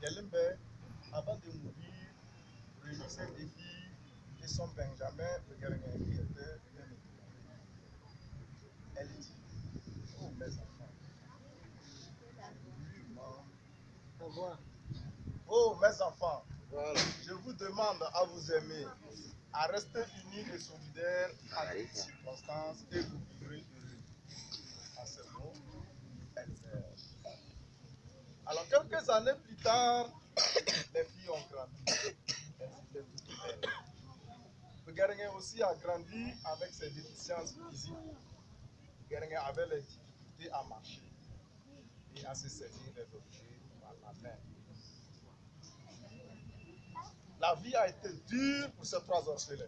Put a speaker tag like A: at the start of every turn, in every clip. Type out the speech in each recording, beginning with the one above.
A: Yelimbe, avant de mourir, réunissait des filles et son Benjamin, le gardien qui était bien équipé. Elle dit, oh mes enfants, oh mes enfants, voilà. Je vous demande à vous aimer, à rester unis et solidaires à toutes circonstances et vous vivrez heureux. À ce mot, elle meurt. Alors quelques années plus tard, les filles ont grandi. Elles étaient toutes belles. Le gardien aussi a grandi avec ses déficiences physiques. Le gardien avait les difficultés à marcher et à se saisir des objets par la main. La vie a été dure pour ces trois orphelins.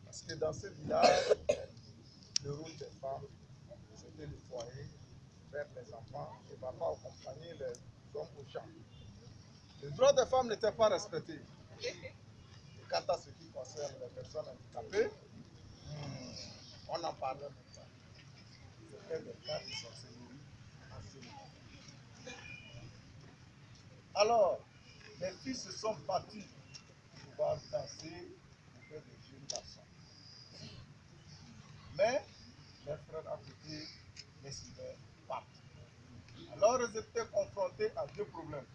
A: Parce que dans ce village, le rôle des femmes, c'était le foyer, faire les enfants et parfois accompagner les hommes aux champs. Le droit des femmes n'était pas respecté. Et quant à ce qui concerne les personnes handicapées, on en parlait même pas. C'était des cas de sorcellerie en ce moment. Alors, les filles se sont battues pour pouvoir danser auprès des jeunes garçons. Mais les frères à côté ne suivaient pas. Alors, ils étaient confrontés à deux problèmes.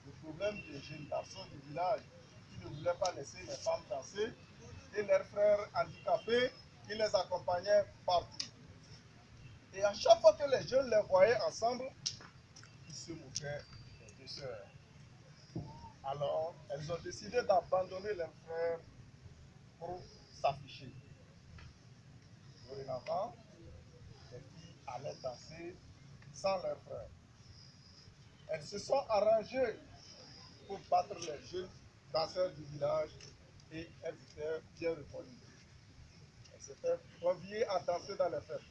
A: Le problème des jeunes garçons du village qui ne voulaient pas laisser les femmes danser et leurs frères handicapés qui les accompagnaient partout. Et à chaque fois que les jeunes les voyaient ensemble, ils se moquaient des deux sœurs. Alors, elles ont décidé d'abandonner leurs frères pour s'afficher. Dorénavant, les filles allaient danser sans leurs frères. Elles se sont arrangées pour battre les jeunes danseurs du village et elles étaient bien reconnues. Elles s'étaient conviées à danser dans les fêtes.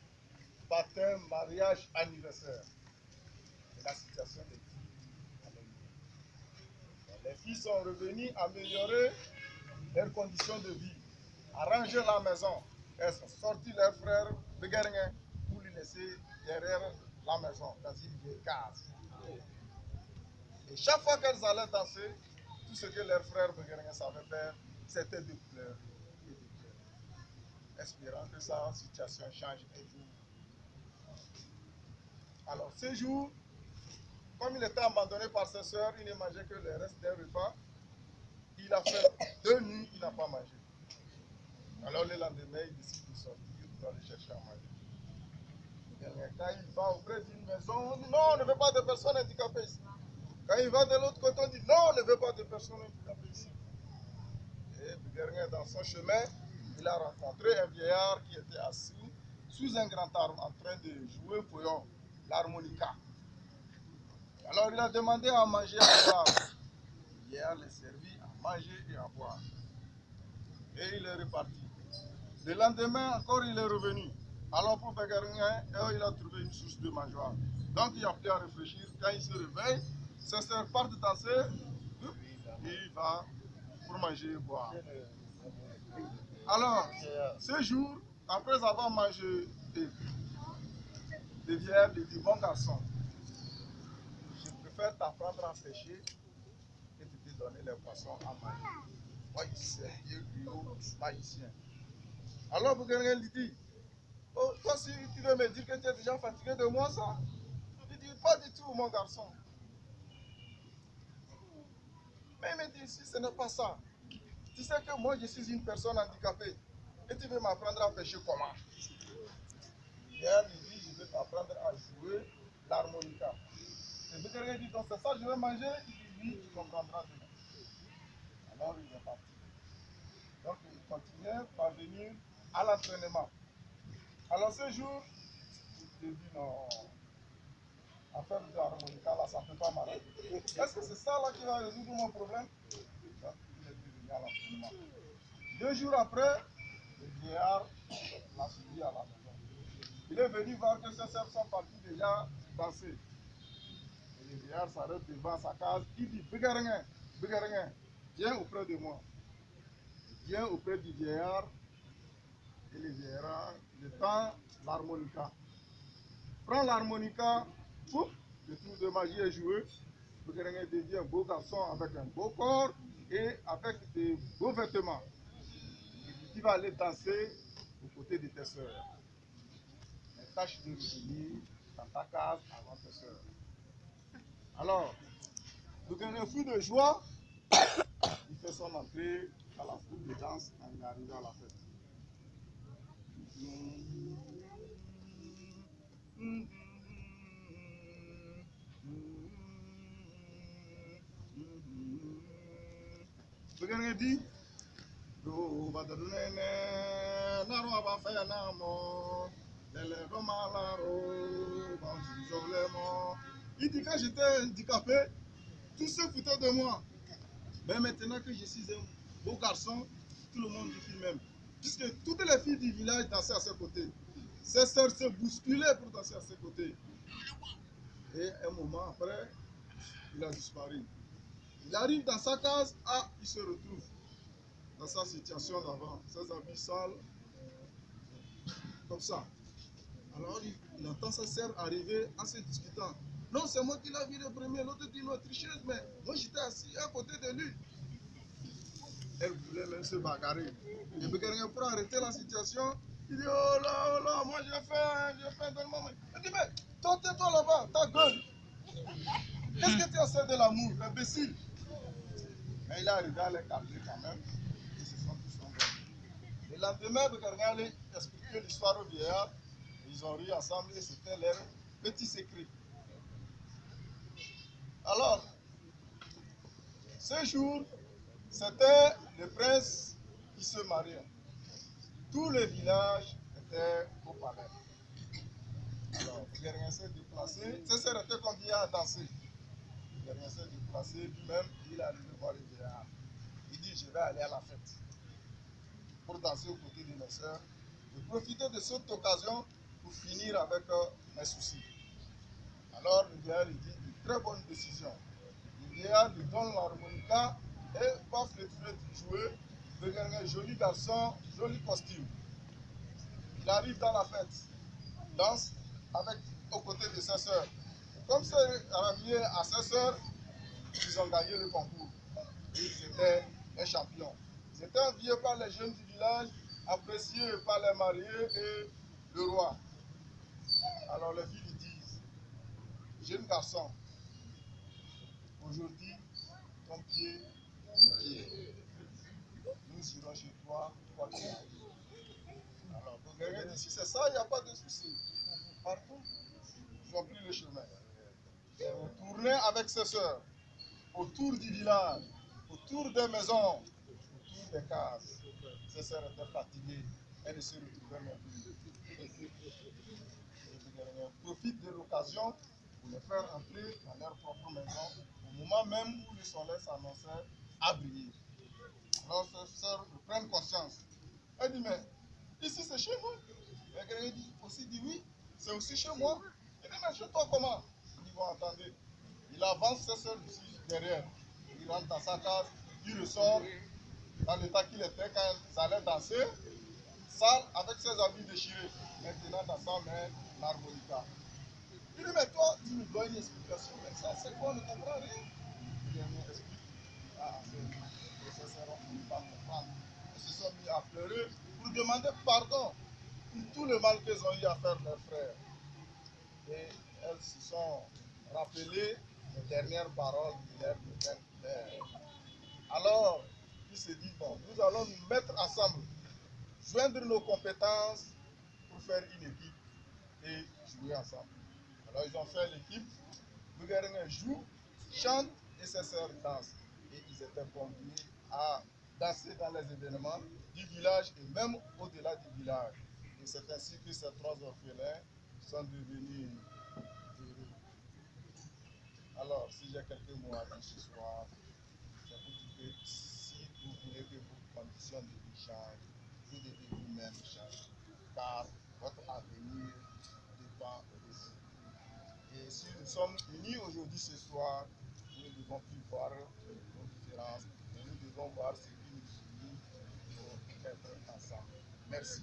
A: Baptême, mariage, anniversaire. Et la situation des filles allait mieux. Les filles sont revenues améliorer leurs conditions de vie, arranger la maison. Elles sont sorties leurs frères Béguerguin pour les laisser derrière la maison, dans une vieille case. Et chaque fois qu'elles allaient danser, tout ce que leurs frères Béguerguin savaient faire, c'était de pleurer et de pleurer, espérant que sa situation change un jour. Alors, ce jour, comme il était abandonné par ses soeurs, il ne mangeait que le reste des repas. Il a fait 2 nuits, il n'a pas mangé. Alors le lendemain, il décide de sortir pour aller chercher à manger. Quand il va auprès d'une maison, on dit non, on ne veut pas de personnes handicapées ici. Quand il va de l'autre côté, on dit non, on ne veut pas de personnes handicapées ici. Et dernier, dans son chemin, il a rencontré un vieillard qui était assis sous un grand arbre en train de jouer pour l'harmonica. Alors il a demandé à manger et à boire. Le vieillard les servit à manger et à boire. Et il est reparti. Le lendemain, encore, il est revenu. Alors pour Béguerguin, il a trouvé une source de mangeoire. Donc il a plus à réfléchir. Quand il se réveille, ses sœurs partent danser et il va pour manger et boire. Alors, ce jour, après avoir mangé des vieillards, il dit, bon garçon, je préfère t'apprendre à pêcher et de te donner les poissons à manger. Moi, je suis un vieux griot magicien. Alors Béguerguin lui dit, oh, toi, si tu veux me dire que tu es déjà fatigué de moi, ça? Il dit, pas du tout, mon garçon. Mais il me dit, si ce n'est pas ça, tu sais que moi, je suis une personne handicapée. Et tu veux m'apprendre à pêcher comment? Hier, il dit, je vais t'apprendre à jouer l'harmonica. Et Béguerguin dit, donc c'est ça, je vais manger? Il dit, oui, tu comprendras demain. Alors, il est parti. Donc, il continuait par venir à l'entraînement. Alors, ce jour, il dit, non, en faire de l'harmonica, là, ça ne peut pas marcher. Est-ce que c'est ça là qui va résoudre mon problème? Donc, il est devenu à l'entraînement. 2 jours après, le vieillard l'a suivi à la maison. Il est venu voir que ses sœurs sont parties déjà danser. Et le vieillard s'arrête devant sa case. Il dit, Béguerguin, Béguerguin, viens auprès de moi. Il vient auprès du vieillard. Et le vieillard, il tend l'harmonica. Prends l'harmonica, le tour de magie est joué. Bouguerengue devient un beau garçon avec un beau corps et avec des beaux vêtements. Et tu vas aller danser aux côtés de tes soeurs. Mais tâche de revenir dans ta case avant tes soeurs. Alors, Bouguerengue fou de joie, il fait son entrée dans la troupe de danse quand il arrive à la fête. Bouguerengue dit, il dit quand j'étais handicapé, tous se foutaient de moi. Mais maintenant que je suis un beau garçon, tout le monde dit même. Puisque toutes les filles du village dansaient à ses côtés. Ses sœurs se bousculaient pour danser à ses côtés. Et un moment après, il a disparu. Il arrive dans sa case, il se retrouve dans sa situation d'avant, ses habits sales, comme ça. Alors il entend sa sœur arriver en se disputant. Non, c'est moi qui l'ai vu le premier, l'autre dit une tricheuse, mais moi j'étais assis à côté de lui. Elle voulait même se bagarrer. Et Bouguerengue pour arrêter la situation, il dit oh là, moi j'ai fait, donne-moi. Elle dit mais toi tais-toi là-bas, ta gueule. Qu'est-ce que tu as fait de l'amour, imbécile? Mais il est arrivé à les calmer quand même. Ils se sont tous endormis. Le lendemain, Bouguerengue allait expliquer l'histoire au vieillard. Ils ont ri ensemble et c'était leur petit secret. Alors, ce jour, c'était le prince qui se mariait. Tout le village était au palais. Alors, Bouguerengue s'est déplacé. Ses sœurs étaient conviées à danser. Bouguerengue s'est déplacé lui-même. Il est arrivé voir le vieillard. Il dit, je vais aller à la fête pour danser aux côtés de mes sœurs. Je profite de cette occasion pour finir avec mes soucis. Alors, le vieillard lui dit, une très bonne décision. Le vieillard lui donne l'harmonica et va jouer. Bouguerengue, joli garçon, joli costume. Il arrive dans la fête, danse aux côtés de ses sœurs. Comme c'est arrivé à ses sœurs, ils ont gagné le concours. Ils étaient les champions. Ils étaient enviés par les jeunes du village, appréciés par les mariés et le roi. Alors les filles lui disent, jeune garçon, aujourd'hui, ton pied, mon pied. Nous irons chez toi, quoi qu'il arrive. Alors Bouguerengue dit, si c'est ça, il n'y a pas de souci. Partout, ils ont pris le chemin. Ils sont retournés avec ses sœurs, autour du village, autour des maisons, autour des cases. Ses sœurs étaient fatiguées, elles ne se retrouvaient même plus. Bouguerengue profite de l'occasion pour les faire entrer dans leur propre maison, au moment même où le soleil s'annonçait à briller. Alors ses sœurs prennent conscience. Elle dit, mais ici c'est chez vous. Bouguerengue dit oui, c'est aussi chez moi. Elle dit, mais chez toi comment? Il dit, bon, attendez. Il avance ses sœurs derrière. Il rentre dans sa case, il ressort dans l'état qu'il était quand ils allaient danser, sale avec ses habits déchirés. Maintenant dans sa main, l'harmonica. Il dit, mais toi, tu me dois une explication. Mais ça, c'est quoi? On ne comprend rien. Il explique. Ses sœurs ont fini par comprendre. Ils se sont mis à pleurer pour demander pardon pour tout le mal qu'ils ont eu à faire leurs frères. Et elles se sont rappelées les dernières paroles de leur père. Alors, il se dit, bon, nous allons nous mettre ensemble, joindre nos compétences pour faire une équipe et jouer ensemble. Alors, ils ont fait l'équipe. Bouguerengue joue, chante et ses sœurs dansent. Et ils étaient conviés à danser dans les événements du village et même au-delà du village. Et c'est ainsi que ces trois orphelins sont devenus heureux. Alors, si j'ai quelques mots à dire ce soir, c'est pour dire que si vous voulez que vos conditions de vie changent, vous devez vous-même changer. Car votre avenir dépend de vous. Et si nous sommes unis aujourd'hui ce soir, nous ne devons plus voir nos différences, mais nous devons voir ce qui nous unit pour être ensemble. Merci.